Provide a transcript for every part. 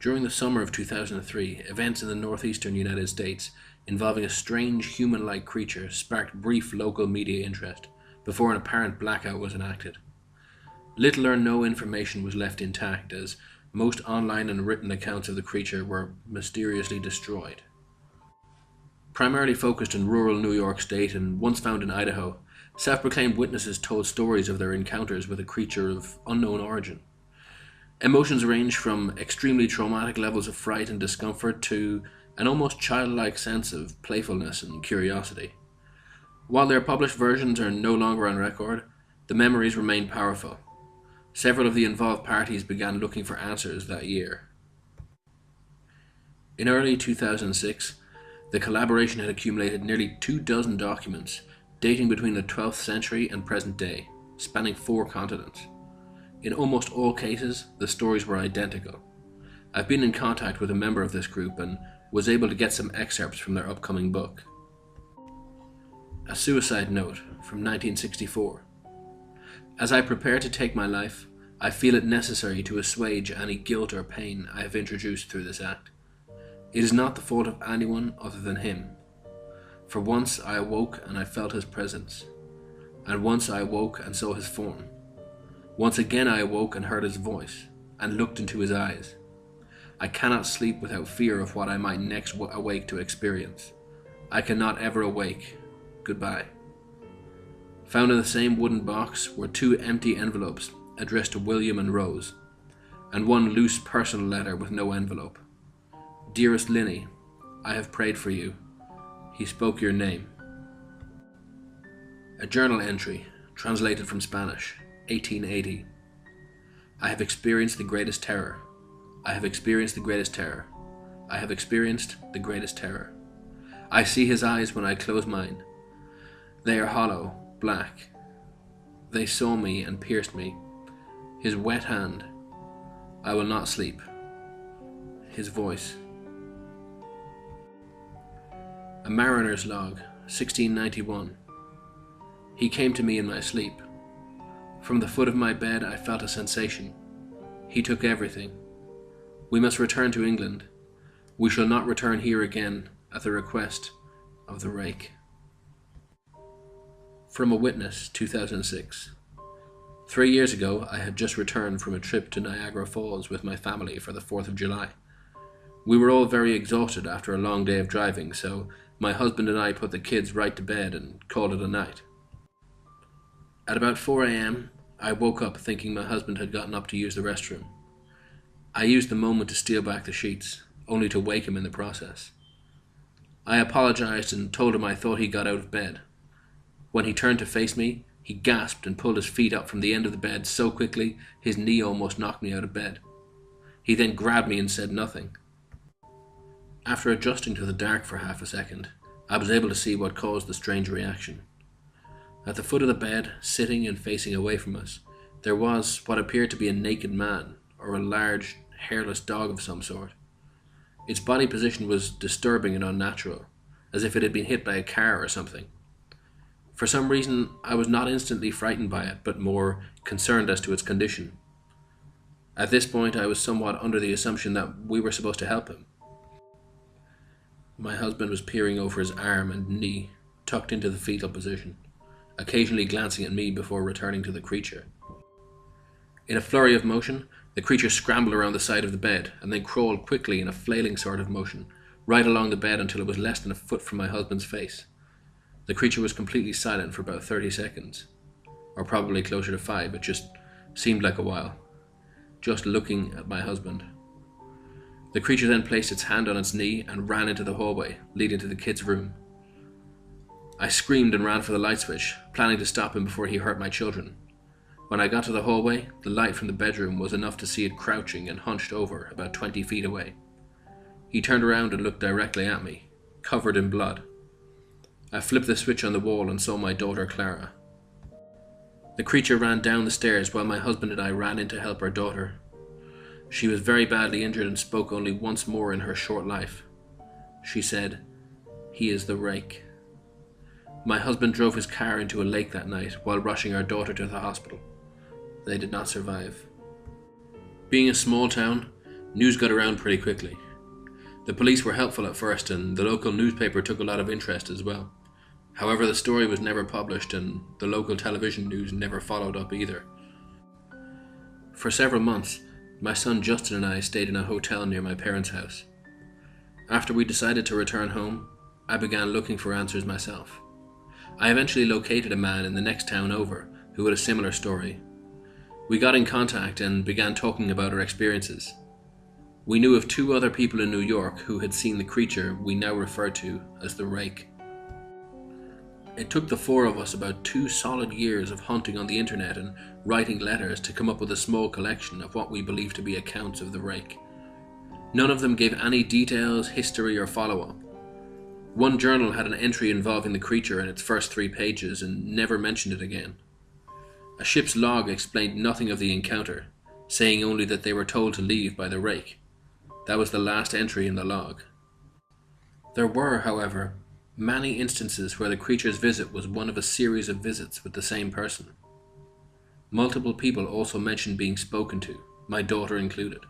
During the summer of 2003, events in the northeastern United States involving a strange human-like creature sparked brief local media interest before an apparent blackout was enacted. Little or no information was left intact, as most online and written accounts of the creature were mysteriously destroyed. Primarily focused in rural New York State and once found in Idaho, self-proclaimed witnesses told stories of their encounters with a creature of unknown origin. Emotions range from extremely traumatic levels of fright and discomfort to an almost childlike sense of playfulness and curiosity. While their published versions are no longer on record, the memories remain powerful. Several of the involved parties began looking for answers that year. In early 2006, the collaboration had accumulated nearly 24 documents dating between the 12th century and present day, spanning 4 continents. In almost all cases, the stories were identical. I've been in contact with a member of this group and was able to get some excerpts from their upcoming book. A suicide note from 1964. As I prepare to take my life, I feel it necessary to assuage any guilt or pain I have introduced through this act. It is not the fault of anyone other than him. For once I awoke and I felt his presence, and once I awoke and saw his form. Once again I awoke and heard his voice, and looked into his eyes. I cannot sleep without fear of what I might next awake to experience. I cannot ever awake. Goodbye. Found in the same wooden box were 2 empty envelopes addressed to William and Rose, and 1 loose personal letter with no envelope. Dearest Linny, I have prayed for you. He spoke your name. A journal entry, translated from Spanish, 1880. I have experienced the greatest terror. I have experienced the greatest terror. I have experienced the greatest terror. I see his eyes when I close mine. They are hollow, black. They saw me and pierced me. His wet hand. I will not sleep. His voice. A mariner's log, 1691. He came to me in my sleep. From the foot of my bed I felt a sensation. He took everything. We must return to England. We shall not return here again at the request of the Rake. From a witness, 2006. 3 years ago, I had just returned from a trip to Niagara Falls with my family for the 4th of July. We were all very exhausted after a long day of driving, so my husband and I put the kids right to bed and called it a night. At about 4 a.m., I woke up thinking my husband had gotten up to use the restroom. I used the moment to steal back the sheets, only to wake him in the process. I apologized and told him I thought he got out of bed. When he turned to face me, he gasped and pulled his feet up from the end of the bed so quickly his knee almost knocked me out of bed. He then grabbed me and said nothing. After adjusting to the dark for half a second, I was able to see what caused the strange reaction. At the foot of the bed, sitting and facing away from us, there was what appeared to be a naked man, or a large, hairless dog of some sort. Its body position was disturbing and unnatural, as if it had been hit by a car or something. For some reason, I was not instantly frightened by it, but more concerned as to its condition. At this point, I was somewhat under the assumption that we were supposed to help him. My husband was peering over his arm and knee, tucked into the fetal position, occasionally glancing at me before returning to the creature. In a flurry of motion, the creature scrambled around the side of the bed and then crawled quickly in a flailing sort of motion, right along the bed until it was less than a foot from my husband's face. The creature was completely silent for about 30 seconds, or probably closer to 5, it just seemed like a while, just looking at my husband. The creature then placed its hand on its knee and ran into the hallway, leading to the kids' room. I screamed and ran for the light switch, planning to stop him before he hurt my children. When I got to the hallway, the light from the bedroom was enough to see it crouching and hunched over about 20 feet away. He turned around and looked directly at me, covered in blood. I flipped the switch on the wall and saw my daughter Clara. The creature ran down the stairs while my husband and I ran in to help our daughter. She was very badly injured and spoke only once more in her short life. She said, "He is the Rake." My husband drove his car into a lake that night while rushing our daughter to the hospital. They did not survive. Being a small town, News got around pretty quickly. The police were helpful at first, and the local newspaper took a lot of interest as well. However, the story was never published, and the local television news never followed up either. For several months, my son Justin and I stayed in a hotel near my parents' house. After we decided to return home, I began looking for answers myself. I eventually located a man in the next town over who had a similar story. We got in contact and began talking about our experiences. We knew of 2 other people in New York who had seen the creature we now refer to as the Rake. It took the 4 of us about 2 solid years of hunting on the internet and writing letters to come up with a small collection of what we believed to be accounts of the Rake. None of them gave any details, history, or follow-up. One journal had an entry involving the creature in its first 3 pages and never mentioned it again. A ship's log explained nothing of the encounter, saying only that they were told to leave by the Rake. That was the last entry in the log. There were, however, many instances where the creature's visit was one of a series of visits with the same person. Multiple people also mentioned being spoken to, my daughter included.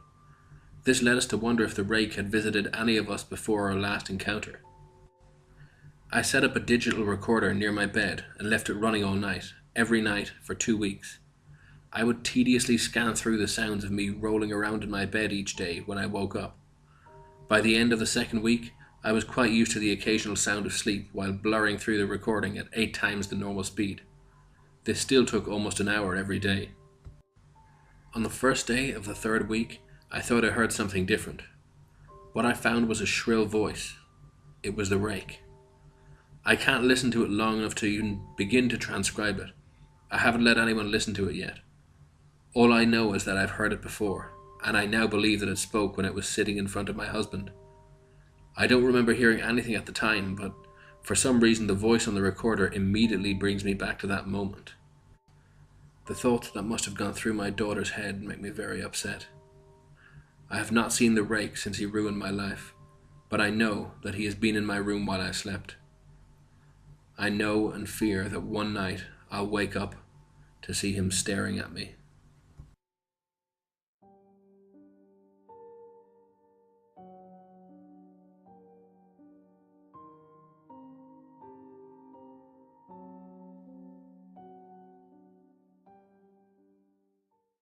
This led us to wonder if the Rake had visited any of us before our last encounter. I set up a digital recorder near my bed and left it running all night, every night for 2 weeks. I would tediously scan through the sounds of me rolling around in my bed each day when I woke up. By the end of the 2nd week, I was quite used to the occasional sound of sleep while blurring through the recording at 8 times the normal speed. This still took almost an hour every day. On the first day of the 3rd week, I thought I heard something different. What I found was a shrill voice. It was the Rake. I can't listen to it long enough to even begin to transcribe it. I haven't let anyone listen to it yet. All I know is that I've heard it before, and I now believe that it spoke when it was sitting in front of my husband. I don't remember hearing anything at the time, but for some reason the voice on the recorder immediately brings me back to that moment. The thoughts that must have gone through my daughter's head make me very upset. I have not seen the Rake since he ruined my life, but I know that he has been in my room while I slept. I know and fear that one night I'll wake up to see him staring at me.